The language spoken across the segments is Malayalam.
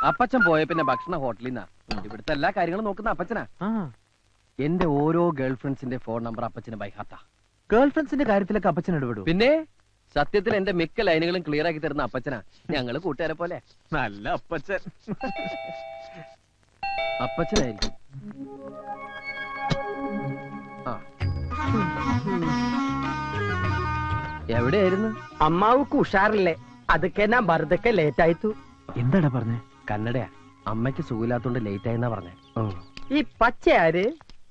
അപ്പച്ചൻ പോയ പിന്നെ ഭക്ഷണ ഹോട്ടലിൽ നിന്നാ. ഇവിടുത്തെ എല്ലാ കാര്യങ്ങളും നോക്കുന്ന അപ്പച്ചനാ. എന്റെ ഓരോ ഗേൾ ഫ്രണ്ട്സിന്റെ ഫോൺ നമ്പർ അപ്പച്ചന് ബൈഹാത്താ. ഗേൾ ഫ്രണ്ട്സിന്റെ കാര്യത്തിലൊക്കെ അപ്പച്ചൻ ഇടപെടും. പിന്നെ സത്യത്തിൽ എന്റെ മിക്ക ലൈനുകളും ക്ലിയർ ആക്കി തരുന്ന അപ്പച്ചനാ. ഞങ്ങള് കൂട്ടുകാരെ പോലെ. നല്ല അപ്പച്ചൻ. അപ്പച്ചനായിരിക്കും. എവിടെയായിരുന്നു? അമ്മാവുക്ക് ഉഷാറില്ലേ? അതൊക്കെ ഞാൻ വെറുതെ ലേറ്റ് ആയിത്തു. എന്താടാ പറഞ്ഞേ? കന്നഡയാ. അമ്മയ്ക്ക് സുഖമില്ലാത്തോണ്ട് ലേറ്റ് ആയെന്നാ പറഞ്ഞേ. ഈ പച്ച ആര്?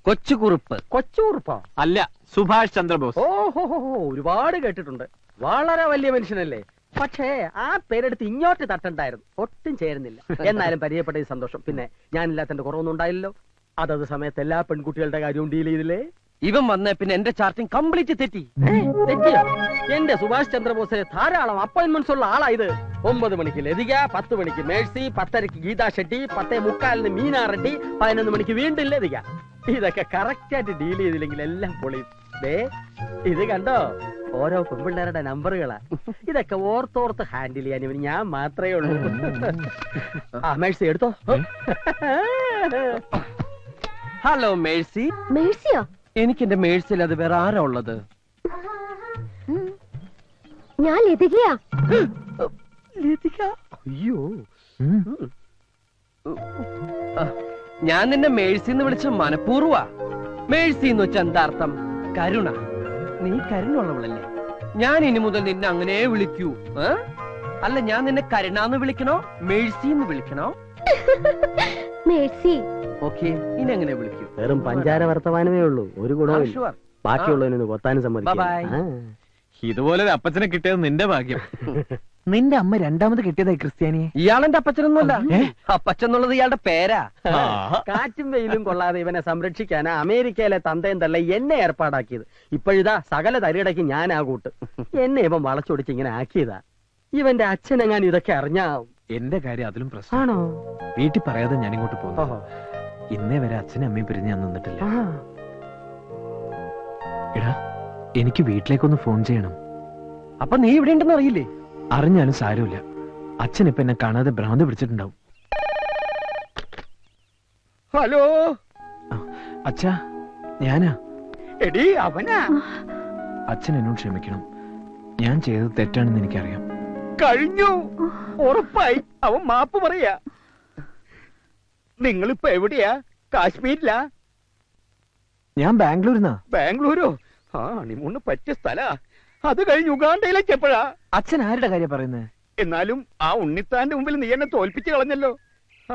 കൊച്ചുകുറുപ്പ്. കൊച്ചുകുറുപ്പോ? അല്ല, സുഭാഷ് ചന്ദ്രബോസ്. ഓഹോ, ഒരുപാട് കേട്ടിട്ടുണ്ട്. വളരെ വലിയ മനുഷ്യനല്ലേ. പക്ഷേ ആ പേരെടുത്ത് ഇങ്ങോട്ട് തട്ടണ്ടായിരുന്നു. ഒട്ടും ചേരുന്നില്ല. എന്നാലും പരിചയപ്പെട്ട സന്തോഷം. പിന്നെ ഞാനില്ലാത്തന്റെ കുറവൊന്നും ഉണ്ടായില്ലല്ലോ. അതത് സമയത്ത് എല്ലാ പെൺകുട്ടികളുടെ കാര്യവും ഡീൽ ചെയ്തില്ലേ? ഇവൻ വന്ന പിന്നെ എന്റെ ചാർട്ടിങ് കംപ്ലീറ്റ് തെറ്റി. തെറ്റിയോ? എന്റെ സുഭാഷ് ചന്ദ്രബോസിന് ധാരാളം അപ്പോയിന്റ്മെന്റ്സ് ഉള്ള ആളായത്. 9 മണിക്ക് ലതിക, 10 മണിക്ക് മേഴ്സി, 10:30 ഗീതാ ഷെട്ടി, 10:45 മീനാ റെഡ്ഡി, 11 മണിക്ക് വീണ്ടും ലതിക. ഇതൊക്കെ കറക്റ്റ് ആയിട്ട് ഡീൽ ചെയ്തില്ലെങ്കിൽ എല്ലാം പൊളിയും. ഇത് കണ്ടോ, ഓരോ പെൺപിള്ളേരുടെ നമ്പറുകളാ. ഇതൊക്കെ ഓർത്തോർത്ത് ഹാൻഡിൽ ചെയ്യാൻ ഇവന് ഞാൻ മാത്രമേ ഉള്ളൂ. ആ മേഴ്സി എടുത്തോ. Hello Mercy. മേഴ്സിയോ? എനിക്ക് എന്റെ മേഴ്സിൽ അത് വേറെ ആരാ ഉള്ളത്? ഞാൻ ലതികയാ. അയ്യോ, ഞാൻ നിന്നെ മേഴ്സിന്ന് വിളിച്ച മനഃപൂർവ്വ. മേഴ്സി എന്ന് വെച്ച എന്താ അർത്ഥം? കരുണ. നീ കരുണുള്ളവളല്ലേ? ഞാൻ ഇനി മുതൽ നിന്നെ അങ്ങനെ വിളിക്കൂ. അല്ല, ഞാൻ നിന്നെ കരുണാന്ന് വിളിക്കണോ മേഴ്സിന്ന് വിളിക്കണോ? മേഴ്സി. ഓക്കെ, ഇനി എങ്ങനെ വിളിക്കൂ? വെറും പഞ്ചാര വർത്തമാനമേ ഉള്ളൂ. ഒരു ഗുണവും ബാക്കിയുള്ളതിനൊന്ന് കൊത്താനും സമ്മതിക്കും. ഇതുപോലെ അപ്പച്ചനെ കിട്ടിയത് നിന്റെ ഭാഗ്യം. നിന്റെ അമ്മ രണ്ടാമത് കിട്ടിയതായി ക്രിസ്ത്യാനിയെ. ഇയാളെന്റെ അപ്പച്ചനൊന്നുമല്ല. അപ്പച്ചെന്നുള്ളത് ഇയാളുടെ പേരാ. കാറ്റും വെയിലും കൊള്ളാതെ ഇവനെ സംരക്ഷിക്കാനാ അമേരിക്കയിലെ തന്തയും തള്ള എന്നെ ഏർപ്പാടാക്കിയത്. ഇപ്പോഴിതാ സകല തരിടയ്ക്ക് ഞാൻ ആ കൂട്ട്. എന്നെ ഇവൻ വളച്ചൊടിച്ച് ഇങ്ങനെ ആക്കിയതാ. ഇവന്റെ അച്ഛനെങ്ങാൻ ഇതൊക്കെ അറിഞ്ഞാ. എന്റെ കാര്യം അതിലും പ്രശ്നമാണോ? വീട്ടിൽ പറയാതെ ഞാൻ ഇങ്ങോട്ട് പോകുന്നു. ഇന്നേ വരെ അച്ഛനും അമ്മയും പിരിഞ്ഞ് ഞാൻ നിന്നിട്ടില്ല. എടാ, എനിക്ക് വീട്ടിലേക്കൊന്ന് ഫോൺ ചെയ്യണം. അപ്പൊ നീ ഇവിടെ ഉണ്ടെന്ന് അറിയില്ലേ? അറിഞ്ഞാലും സാരമില്ല. അച്ഛൻ ഇപ്പൊ എന്നെ കാണാതെ ഭ്രാന്ത് പിടിച്ചിട്ടുണ്ടാവും. ഹലോ അച്ഛാ, ഞാനാ. എടി അവനാ. അച്ഛൻ എന്നോട് ക്ഷമിക്കണം. ഞാൻ ചെയ്തത് തെറ്റാണെന്ന് എനിക്കറിയാം. കഴിഞ്ഞു, ഉറപ്പായി. അവൻ മാപ്പ് പറയാ. നിങ്ങളിപ്പോ എവിടെയാ? കാശ്മീരിലാ? ഞാൻ ബാംഗ്ലൂരിന്നാ. ബാംഗ്ലൂരോ? ആ, ഹണിമൂണിന് പറ്റിയ സ്ഥലാ. അത് കഴിഞ്ഞ് ഉഗാണ്ടയിലേക്ക് എപ്പോഴാ? അച്ഛൻ ആരുടെ കാര്യം പറയുന്നത്? എന്നാലും ആ ഉണ്ണിത്താന്റെ മുമ്പിൽ നീ എന്നെ തോൽപ്പിച്ചു കളഞ്ഞല്ലോ.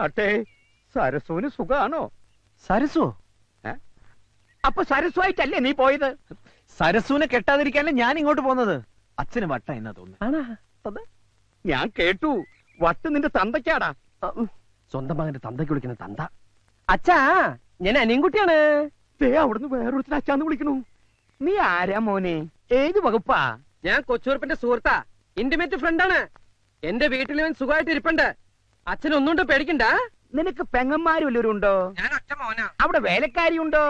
ആട്ടെ, സരസുവിന് സുഖാണോ? സരസോ? അപ്പൊ സരസുവായിട്ടല്ലേ നീ പോയത്? സരസുവിനെ കെട്ടാതിരിക്കാനല്ലേ ഞാൻ ഇങ്ങോട്ട് പോകുന്നത്. അച്ഛന് വട്ട എന്നാ തോന്നുന്നു. ഞാൻ കേട്ടു, വട്ട് നിന്റെ തന്തയ്ക്കാടാ. സ്വന്തം മകന്റെ തന്തയ്ക്ക് വിളിക്കുന്ന തന്ത. അച്ഛാ, ഞാൻ അനിയൻകുട്ടിയാണ്. അവിടുന്ന് വേറൊരുത്തിന് അച്ഛാന്ന് വിളിക്കണു. നീ ആരാ മോനെ? ഏത് വകുപ്പാ? ഞാൻ കൊച്ചുറുപ്പിന്റെ സുഹൃത്താ, ഇന്റിമേറ്റ് ഫ്രണ്ടാണ്. എന്റെ വീട്ടിൽ ഇവൻ സുഖമായിട്ട് ഇരിപ്പുണ്ട്. അച്ഛൻ ഒന്നുകൊണ്ട് പേടിക്കണ്ട. നിനക്ക് പെങ്ങന്മാരും വല്ലവരുണ്ടോ? ഞാൻ ഒറ്റ മോനാ. അവിടെ വേലക്കാരി ഉണ്ടോ?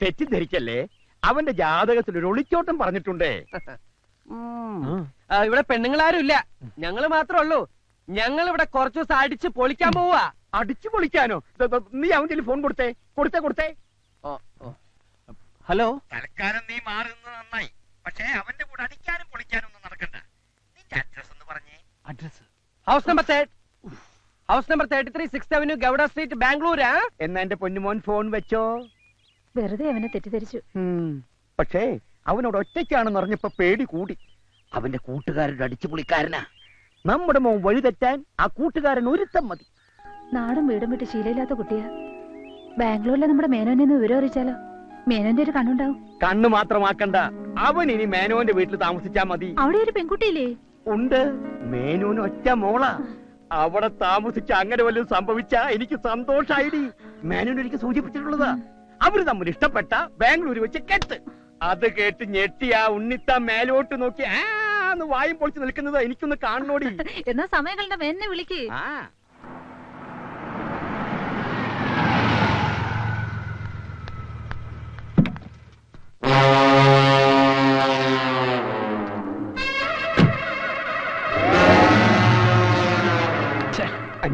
തെറ്റിദ്ധരിക്കല്ലേ, അവന്റെ ജാതകത്തിൽ ഒരു ഒളിച്ചോട്ടം പറഞ്ഞിട്ടുണ്ടേ. ഇവിടെ പെണ്ണുങ്ങളാരും ഇല്ല, ഞങ്ങള് മാത്രമേ ഉള്ളൂ. ഞങ്ങൾ ഇവിടെ കുറച്ചു ദിവസം അടിച്ച് പൊളിക്കാൻ പോവാ. അടിച്ചു പൊളിക്കാനോ? നീ അവന്റെ ഫോൺ കൊടുത്തേ. കൊടുത്തേ. ഹലോ. തൽക്കാലം നീ മാറുന്നത് നന്നായി. പക്ഷേ അവന്റെ കൂടെ അടിക്കാനും പൊളിക്കാനും ഒന്നും നടക്കണ്ട. നിന്റെ അഡ്രസ് ഒന്ന് പറഞ്ഞേ. Address house number 33 6th Avenue, Gowda street, ബാംഗ്ലൂരാ. എന്നാ എന്റെ പൊന്നുമോൻ ഫോൺ വെച്ചോ. വെറുതെ അവനെ തെറ്റിദ്ധരിച്ചു. പക്ഷേ അവനോട് ഒറ്റയ്ക്കാണെന്ന് അറിഞ്ഞപ്പോ പേടി കൂടി. അവന്റെ കൂട്ടുകാരുടെ അടിച്ചു പൊളിക്കാരനാ. നമ്മുടെ മോൻ വഴി തെറ്റാൻ ആ കൂട്ടുകാരൻ ഒരുത്തം മതി. നാടും വീടും വിട്ട് ശീലമില്ലാത്ത കുട്ടിയാ. ബാംഗ്ലൂരിലെ നമ്മുടെ മേനോനെ ഒന്ന് വിവരം അറിയിച്ചാലോ? മേനോന്റെ ഒരു കണ്ണുണ്ടാവും. കണ്ണു മാത്രമാക്കണ്ട, അവൻ ഇനി മേനോന്റെ വീട്ടിൽ താമസിച്ചാ മതി. അവിടെ ഒരു പെൺകുട്ടിയില്ലേ? ഉണ്ട്. മേനോന് ഒറ്റ മോളാ. അവിടെ താമസിച്ച അങ്ങനെ വല്ലതും സംഭവിച്ചാ എനിക്ക് സന്തോഷായിടി. മേനോൻ എനിക്ക് സൂചിപ്പിച്ചിട്ടുള്ളതാ. അവര് തമ്മിൽ ഇഷ്ടപ്പെട്ട ബാംഗ്ലൂർ വെച്ച് കെട്ട്. അത് കേട്ട് ഞെട്ടി ആ ഉണ്ണിത്ത മേലോട്ട് നോക്കി ആന്ന് വായും പൊളിച്ച് നിൽക്കുന്നത് എനിക്കൊന്ന് കാണണോടി. എന്നാ സമയങ്ങളുടെ മേനെ വിളിക്ക്.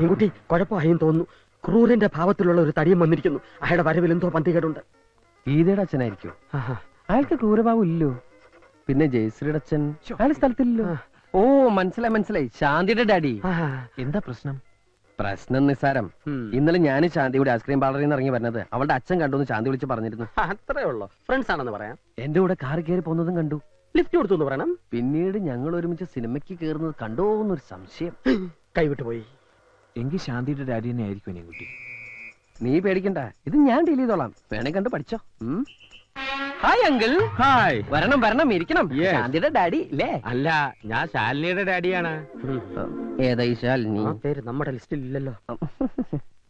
മീൻകുട്ടി കുഴപ്പമായും തോന്നുന്നു. ക്രൂരന്റെ ഭാവത്തിലുള്ള ഒരു തടിയും വന്നിരിക്കുന്നു. അയാളുടെ വരവിൽ എന്തോ പന്തികേടുണ്ട്. ഗീതയുടെ അച്ഛനായിരിക്കും. അയാൾക്ക് ക്രൂരഭാവം ഇല്ലോ. പിന്നെ ജയശ്രീയുടെ അച്ഛൻ അയാൾ സ്ഥലത്തില്ലല്ലോ. ഓ മനസ്സിലായി, ശാന്തിയുടെ ഡാഡി. എന്താ പ്രശ്നം? പ്രശ്നം നിസ്സാരം. ഇന്നലെ ഞാൻ ശാന്തിയുടെ ഐസ്ക്രീം പാർലറിൽ നിന്ന് ഇറങ്ങി വരുന്നത് അവളുടെ അച്ഛൻ കണ്ടു ശാന്തി വിളിച്ച് പറഞ്ഞിരുന്നു. അത്രേ ഉള്ളൂ. ഫ്രണ്ട്സ് ആണെന്ന് പറയാം. എന്റെ കൂടെ കാറ് കയറി പോകുന്നതും കണ്ടു. ലിഫ്റ്റ് കൊടുത്തു എന്ന് പറയണം. പിന്നീട് ഞങ്ങൾ ഒരുമിച്ച് സിനിമയ്ക്ക് കയറുന്നത് കണ്ടോന്നൊരു സംശയം. കൈവിട്ടു പോയി. എങ്കിൽ ശാന്തിയുടെ ഡാഡി തന്നെ ആയിരിക്കും കുട്ടി. നീ പേടിക്കണ്ട, ഇത് ഞാൻ ഡീൽ ചെയ്തോളാം. വേണേ കണ്ട് പഠിച്ചോ. Hi uncle. ഹായ്. വരണം ഇരിക്കണം. ശാന്തിയുടെ ഡാഡി അല്ലേ? അല്ല, ഞാൻ ശാലിനിയുടെ ഡാഡിയാണ്. ഏതാ ഈ ശാലിനി? പേര് നമ്മുടെ ലിസ്റ്റിൽ ഇല്ലല്ലോ.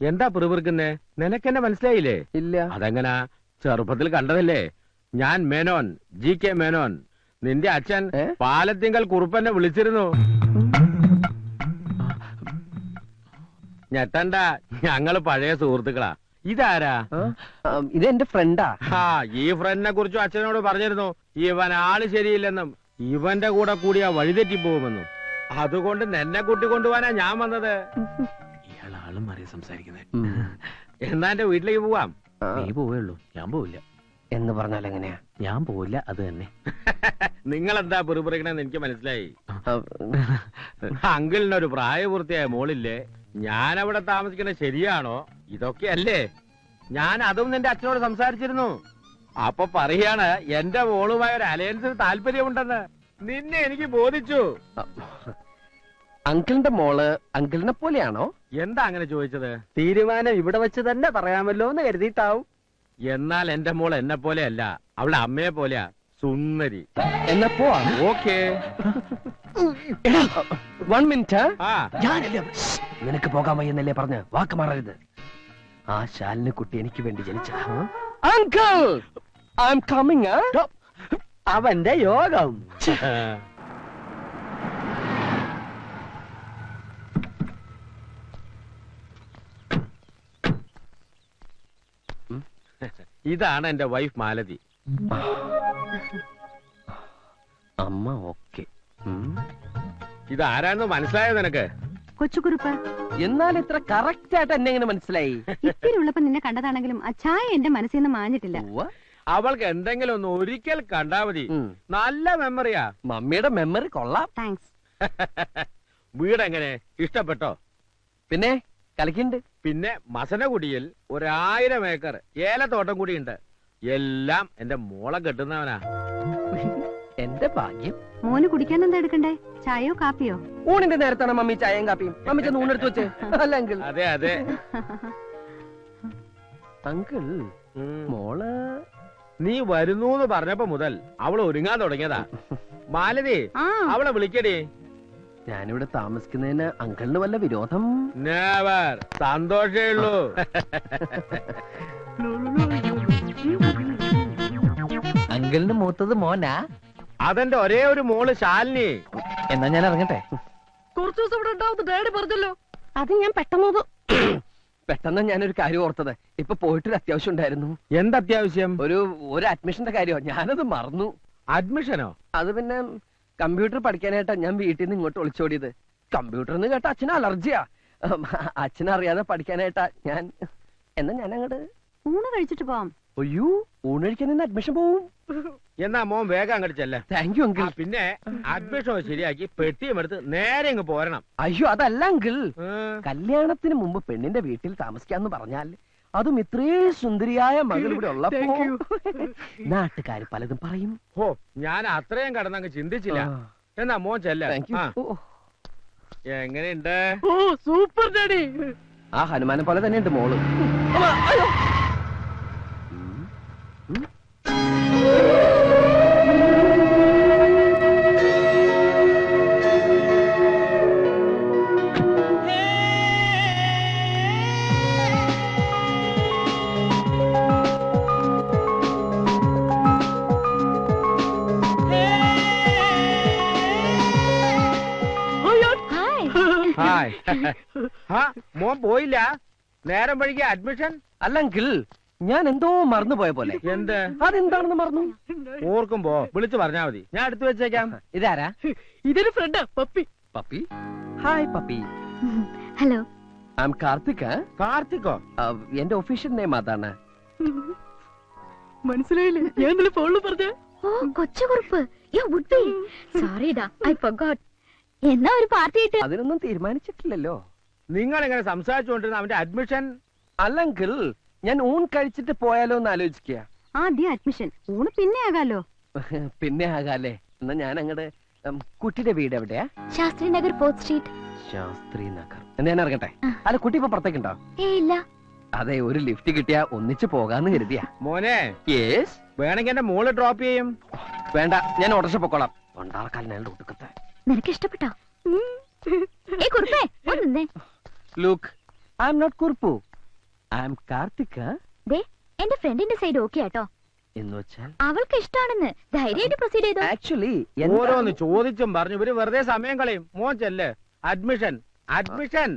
എന്താ പിറുപിറുക്കുന്നേ? നിനക്കെന്നെ മനസ്സിലായില്ലേ? ഇല്ല. അതെങ്ങനാ? ചെറുപ്പത്തിൽ കണ്ടതല്ലേ. ഞാൻ മേനോൻ, GK മേനോൻ. നിന്റെ അച്ഛൻ പാലത്തിങ്കൽ കുറുപ്പന്നെ വിളിച്ചിരുന്നു. ഞെട്ടണ്ട, ഞങ്ങള് പഴയ സുഹൃത്തുക്കളാ. ഇതാരാ? ഇത് എന്റെ ഫ്രണ്ടാ. ഈ ഫ്രണ്ടിനെ കുറിച്ചും അച്ഛനോട് പറഞ്ഞിരുന്നു. ഇവൻ ആള് ശരിയില്ലെന്നും ഇവന്റെ കൂടെ കൂടിയാ വഴിതെറ്റി പോകുമെന്നും. അതുകൊണ്ട് നിന്നെ കൂട്ടിക്കൊണ്ടുപോവാനാ ഞാൻ വന്നത്. ഇയാൾ ആളും മാറി സംസാരിക്കുന്നത്. എന്നാ എന്റെ വീട്ടിലേക്ക് പോവാം. നീ പോവുള്ളൂ, ഞാൻ പോവില്ല. എന്ന് പറഞ്ഞാൽ എങ്ങനെയാ? ഞാൻ പോവില്ല, അത് തന്നെ. നിങ്ങളെന്താ പിറുപിറുക്കണെന്ന് എനിക്ക് മനസ്സിലായി. അങ്കിളിനൊരു പ്രായപൂർത്തിയായ മോളില്ലേ? ഞാൻ അവിടെ താമസിക്കുന്നത് ശരിയാണോ? ഇതൊക്കെയല്ലേ? ഞാൻ അതും നിന്റെ അച്ഛനോട് സംസാരിച്ചിരുന്നു. അപ്പൊ പറയാണ് എന്റെ മോളുമായ ഒരു അലയൻസിന് താല്പര്യമുണ്ടെന്ന്. നിന്നെ എനിക്ക് ബോധിച്ചു. അങ്കിളിന്റെ മോള് അങ്കിളിനെ പോലെയാണോ? എന്താ അങ്ങനെ ചോദിച്ചത്? തീരുമാനം ഇവിടെ വെച്ച് തന്നെ പറയാമല്ലോ എന്ന് കരുതിയിട്ടാവും. എന്നാൽ എന്റെ മോൾ എന്നെ പോലെയല്ല, അവളെ അമ്മയെ പോലെയാ. സുന്ദരി. എന്നാ പോവാ. ഓക്കേ. 1 മിനിറ്റ്. ഞാനല്ലേ നിനക്ക് പോകാൻ വയ്യെന്നല്ലേ പറഞ്ഞ് വാക്ക് മാറരുത്. ആ ശാലിനി കുട്ടി എനിക്ക് വേണ്ടി ജനിച്ച അങ്കിൾ. I am coming. അവന്റെ യോഗം. ഇതാണ് എന്റെ വൈഫ് മാലതി. അമ്മ ഓക്കെ. ഇതാരാന്ന് മനസ്സിലായോ നിനക്ക്? കൊച്ചുകുറുപ്പ്. എന്നാൽ ഇത്ര കറക്റ്റ് ആയിട്ട് എന്നെ എങ്ങനെ മനസ്സിലായി? ഇത്തിരി ഉള്ളപ്പോ നിന്നെ കണ്ടതാണെങ്കിലും ആ ചായ എന്റെ മനസ്സിൽ നിന്ന് മാഞ്ഞിട്ടില്ല. അവൾക്ക് എന്തെങ്കിലും ഒന്ന് ഒരിക്കൽ കണ്ടാ മതി. നല്ല മെമ്മറിയാ. മമ്മിയുടെ മെമ്മറി കൊള്ളാം. താങ്ക്സ്. വീടെങ്ങനെ ഇഷ്ടപ്പെട്ടോ? പിന്നെ കളിക്കുന്നുണ്ട്. പിന്നെ മസനഗുഡിയിൽ 1000 ഏക്കർ ഏലത്തോട്ടം കൂടിയുണ്ട്. എല്ലാം എന്റെ മോളെ കെട്ടുന്നവനാ. എന്റെ ഭാഗ്യം. മോന് കുടിക്കാൻ എന്താ എടുക്കണ്ടേ? ചായയോ കാപ്പിയോ? ഊണിന്റെ നേരത്താണ് മമ്മി ചായയും കാപ്പിയും. മമ്മി ചെന്ന് ഊണെടുത്ത് വെച്ചേ. അല്ല അങ്കിൾ. അതെ അതെ. അങ്കിൾ, മോള് നീ വരുന്നൂന്ന് പറഞ്ഞപ്പോ മുതൽ അവള് ഒരുങ്ങാൻ തുടങ്ങിയതാ. മാലതി, അവളെ വിളിക്കടി. ഞാനിവിടെ താമസിക്കുന്നതിന് അങ്കിളിന് വല്ല വിരോധം? നെവർ. സന്തോഷേ ഉള്ളൂ. അങ്കിളിന് മൂത്തത് മോനാ? അതെന്റെ ഒരേ ഒരു മോള് ശാലിനി. എന്നാ ഞാൻ ഇറങ്ങട്ടെ. കുറച്ചു ദിവസം ഇവിടെ ഉണ്ടാവുന്ന ഡാഡി പറഞ്ഞല്ലോ. അത് ഞാൻ പെട്ടെന്ന് ഞാനൊരു കാര്യം ഓർത്തത്. ഇപ്പൊ പോയിട്ടൊരു അത്യാവശ്യം ഉണ്ടായിരുന്നു. എന്തത്യാവശ്യം? ഒരു അഡ്മിഷന്റെ കാര്യമോ, ഞാനത് മറന്നു. അഡ്മിഷനോ? അത് പിന്നെ കമ്പ്യൂട്ടർ പഠിക്കാനായിട്ടാ ഞാൻ വീട്ടിൽ നിന്ന് ഇങ്ങോട്ട് ഒളിച്ചോടിയത്. കമ്പ്യൂട്ടർ എന്ന് കേട്ട അച്ഛന് അലർജിയാ. അച്ഛനറിയാതെ പഠിക്കാനായിട്ടാ ഞാൻ. എന്നാ ഞാൻ അങ്ങോട്ട് ഊണ് കഴിച്ചിട്ട് പോവാം. അയ്യോ, ഊണ് കഴിക്കാൻ നിന്ന് അഡ്മിഷൻ പോവും. എന്നാ മോൻ വേഗം അങ്ങോട്ട് ചെല്ല. Thank you uncle. പിന്നെ അഡ്മിഷൻ ശരിയാക്കി പെട്ടിയും എടുത്ത് നേരെ ഇങ്ങ് പോരണം. അയ്യോ അതല്ല അങ്കിൾ, കല്യാണത്തിന് മുമ്പ് പെണ്ണിന്റെ വീട്ടിൽ താമസിക്കാന്ന് പറഞ്ഞാൽ അതും ഇത്രയും സുന്ദരിയായ മകൾ ഇവിടെ ഉള്ളപ്പോ നാട്ടുകാര് പലതും പറയും. ഓ, ഞാൻ അത്രയും കടന്നങ്ങ് ചിന്തിച്ചില്ല. എന്നാ മോൻ ചെല്ല. എങ്ങനെയുണ്ട്? Super daddy. ആ ഹനുമാനെ പോലെ തന്നെയുണ്ട് മോള്. മോൻ പോയില്ല? നേരം വഴിക്ക് അഡ്മിഷൻ? അല്ല അങ്കിൾ, ഞാൻ എന്തോ മറന്നുപോയ പോലെ. എന്ത്? അതെന്താണെന്ന് മറന്നു. ഓർക്കുമ്പോ വിളിച്ചു പറഞ്ഞാ മതി, ഞാൻ എടുത്തു വെച്ചേക്കാം. ഇതാരാ? ഇതൊരു ഫ്രണ്ടാ, puppy. Puppy? Hi puppy. Hello. I'm Karthik. കാർത്തിക്കോ? എന്റെ ഒഫീഷ്യൽ നെയിം അതാണ്. മനസ്സിലായില്ലേ? ഞാൻ ഇന്നലെ ഫോണിൽ പറഞ്ഞ. ഓ കൊച്ചുകുറുപ്പ്, യു വുഡ് ബി സോറിടാ, ഐ ഫർഗോട്ട്. എന്നാ ഒരു പാർട്ടി ഇട്ട്? അതിനൊന്നും തീരുമാനിച്ചിട്ടില്ലല്ലോ. നിങ്ങൾ എങ്ങനെ സംസാരിച്ചുകൊണ്ടിരുന്ന അവന്റെ അഡ്മിഷൻ? അല്ലെങ്കിൽ ഞാൻ ഊൺ കഴിച്ചിട്ട് പോയാലോ എന്ന് ആലോചിക്കുക. ആദ്യം അഡ്മിഷൻ, ഊണ് പിന്നെ ആകാലോ. പിന്നെ ആകാലേ. എന്നാ ഞാൻ അങ്ങട് കുട്ടിയുടെ വീട് എവിടെയാ? Shastri Nagar 4th street. ശാസ്ത്രി നഗർ. എന്നാ ഞാൻ ഇറങ്ങട്ടെ? അല്ല, കുട്ടി ഇപ്പൊ പുറത്തേക്കുണ്ടോ? ഇല്ല. അതെ, ഒരു ലിഫ്റ്റ് കിട്ടിയാ ഒന്നിച്ച് പോകാന്ന് കരുതിയാ. മോനെ, യേസ്. വേണമെങ്കിൽ എന്റെ മോള് ഡ്രോപ്പ് ചെയ്യും. വേണ്ട, ഞാൻ ഓട്ടോറിക്ഷ പൊക്കോളാം. കൊണ്ടാർക്കാലിനാണ് ഒടുക്കത്തെ. നിനക്ക് ഇഷ്ടപ്പെട്ടോ? ഏ കുറുപ്പേ, ഒന്നേ. Look, I'm not Kurup, I'm Karthik. ദേ, എന്റെ ഫ്രണ്ടിന്റെ സൈഡ് ഓക്കെ ആട്ടോ. എന്ന് വെച്ചാൽ അവൾക്ക് ഇഷ്ടാണെന്ന്. ധൈര്യമായിട്ട് പ്രൊസീഡ് ചെയ്തോ. ആക്ച്വലി ഓരോന്ന് ചോദിച്ചും പറഞ്ഞു ഇവര് വെറുതെ സമയം കളയും. മോൻ ചെല്ല്. Admission, admission.